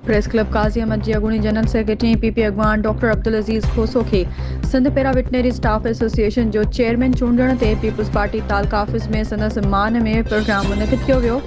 Press club काज़ी अहमद जी अॻूणी general secretary PP अॻवान doctor Abdul अज़ीज़ खोसो खे सिंध पैराविटनरी स्टाफ एसोसिएशन जो चेयरमैन चूंडण ते पीपल्स पार्टी तालका ऑफिस में संदसि मान में प्रोग्राम मुनक़िद कियो वियो।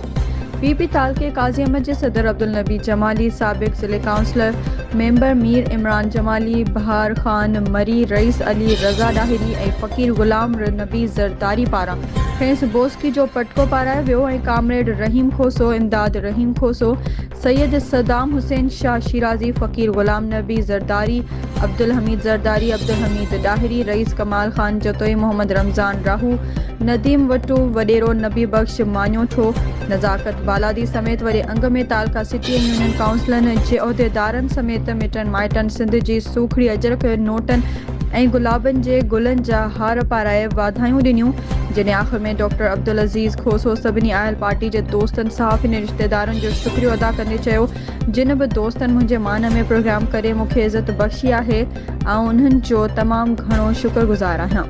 पीपी तालके काज़ी अहमद जे सदर अब्दुल नबी जमाली, साबिक़ ज़िले काउंसलर मेंबर मीर इमरान जमाली, बहार खान मरी, रईस अली रज़ा डाहिरी ऐं फ़कीर ग़ुलाम नबी ज़रदारी पारां खेसि बोस्की जो पटको पारायो वियो ऐं कामरेड रहीम खोसो, इमदाद रहीम खोसो, सैयद सदाम हुसैन शाह शिराजी, फ़कीर ग़ुलाम नबी ज़रदारी, अब्दुल हमीद ज़रदारी, अब्दुल हमीद डाहिरी, रईस कमाल खान जतोई, मोहम्मद रमज़ान राहू, नदीम वटू, वडेरो नबी बख्श मान्योठो, नज़ाकत बालादी समेत वॾे अंग में तालका सिटी ऐं यूनियन काउंसिलनि जे उहिदेदारनि समेत मिटनि माइटनि सिंध जी सूखड़ी अजरक नोटनि ऐं गुलाबनि जे गुलनि जा हार पाराए वाधायूं ॾिनियूं। जॾहिं आख़िर में डॉक्टर अब्दुल अज़ीज़ खोसो सभिनी आयल पार्टी जे दोस्तनि सहाफ़िन ऐं रिश्तेदारनि जो शुक्रियो अदा कंदे चयो, जिन बि दोस्तनि मुंहिंजे मान में प्रोग्राम करे मूंखे इज़त बख़्शी आहे, उन्हनि जो तमामु घणो शुक्रगुज़ार आहियां।